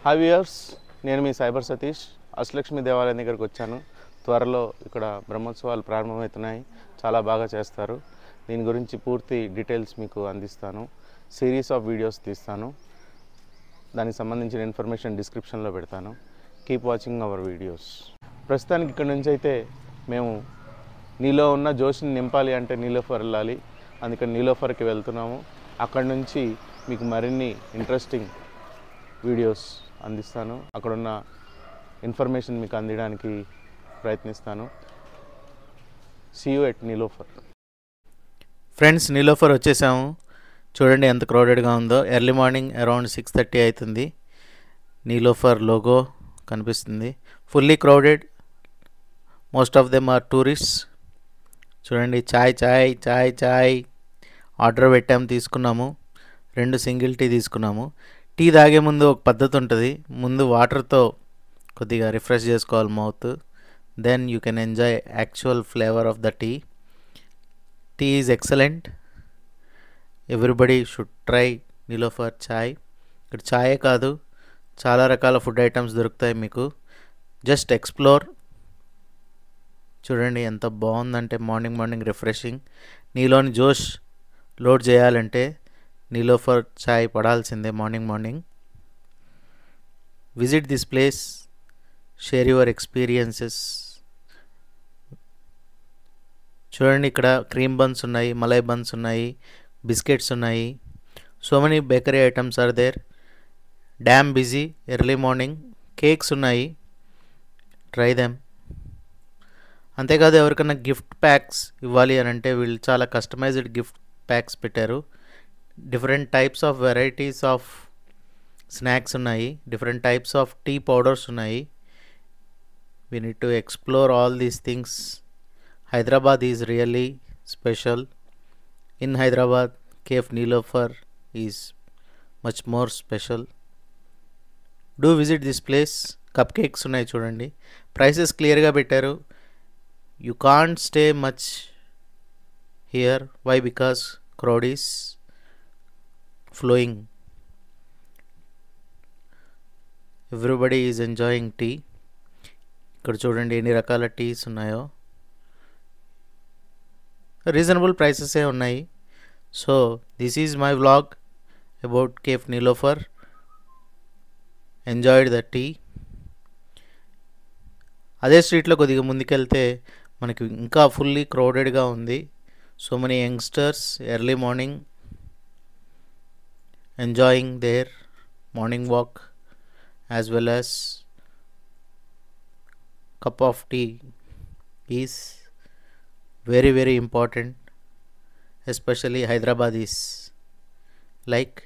Hi viewers, నేను మీ cyber Satish. Ashtalakshmi దేవాలయం దగ్గరికి వచ్చాను. త్వరలో ఇక్కడ బ్రహ్మోత్సవాలు ప్రారంభమవుతున్నాయి. చాలా బాగా చేస్తారు. దీని గురించి పూర్తి డీటెయిల్స్ మీకు అందిస్తాను. సిరీస్ ఆఫ్ వీడియోస్ తీస్తాను. దానికి సంబంధించిన ఇన్ఫర్మేషన్ డిస్క్రిప్షన్లో పెడతాను. Keep watching our videos. ప్రస్తుతానికి ఇక్కడ నుంచి అయితే మేము నీలో ఉన్న జోష్ని నింపాలి అంటే నీలోఫర్ వెళ్ళాలి. అందుకని నీలోఫర్కి వెళ్తున్నాము. అక్కడ నుంచి మీకు మరిన్ని ఇంట్రెస్టింగ్ వీడియోస్ అందిస్తాను. అక్కడున్న ఇన్ఫర్మేషన్ మీకు అందించడానికి ప్రయత్నిస్తాను. See you at Niloufer. Friends, Niloufer వచ్చేసాము. చూడండి ఎంత క్రౌడెడ్గా ఉందో. ఎర్లీ మార్నింగ్ అరౌండ్ 6:30 అవుతుంది. నీలోఫర్ లోగో కనిపిస్తుంది. Fully crowded. Most of them are tourists. చూడండి, చాయ్ చాయ్ చాయ్ చాయ్ ఆర్డర్ పెట్టాము, తీసుకున్నాము. 2 సింగిల్ టీ తీసుకున్నాము. టీ తాగే ముందు ఒక పద్ధతి ఉంటుంది. ముందు వాటర్తో కొద్దిగా రిఫ్రెష్ చేసుకోవాలి mouth. Then you can enjoy actual flavour of the tea. Tea is excellent. Everybody should try Niloufer chai. ఇక్కడ చాయే కాదు, చాలా రకాల ఫుడ్ ఐటమ్స్ దొరుకుతాయి మీకు. Just explore. చూడండి ఎంత బాగుందంటే మార్నింగ్ రిఫ్రెషింగ్. నీలోని జోష్ లోడ్ చేయాలంటే నీలోఫర్ చాయ్ పడాల్సిందే morning. Visit this place, share your experiences. చూడండి, ఇక్కడ క్రీమ్ బన్స్ ఉన్నాయి, మలై బన్స్ ఉన్నాయి, బిస్కెట్స్ ఉన్నాయి. So many bakery items are there. Damn busy early morning. Cakes ఉన్నాయి, ట్రై దెమ్. అంతేకాదు, ఎవరికైనా గిఫ్ట్ ప్యాక్స్ ఇవ్వాలి అని అంటే వీళ్ళు చాలా కస్టమైజ్డ్ గిఫ్ట్ ప్యాక్స్ పెట్టారు. Different types of varieties of snacks ఉన్నాయి. Different types of tea powders ఉన్నాయి. We need to explore all these things. Hyderabad is really special. In Hyderabad, cafe Niloufer is much more special. Do visit this place. Cupcakes ఉన్నాయి చూడండి. Prices క్లియర్గా పెట్టారు. You can't stay much here. Why? Because crowd is flowing. Everybody is enjoying tea. ఇక్కడ చూడండి ఎన్ని రకాల teas ఉన్నాయో. Reasonable ప్రైసెసే ఉన్నాయి. So this is my vlog about cafe Niloufer. Enjoyed the tea. అదే స్ట్రీట్లో కొద్దిగా ముందుకెళ్తే మనకి ఇంకా ఫుల్లీ క్రౌడెడ్గా ఉంది. So many youngsters early morning enjoying their morning walk as well as cup of tea is very important, especially Hyderabadis like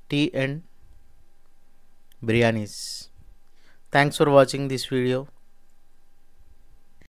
tea and biryanis. Thanks for watching this video.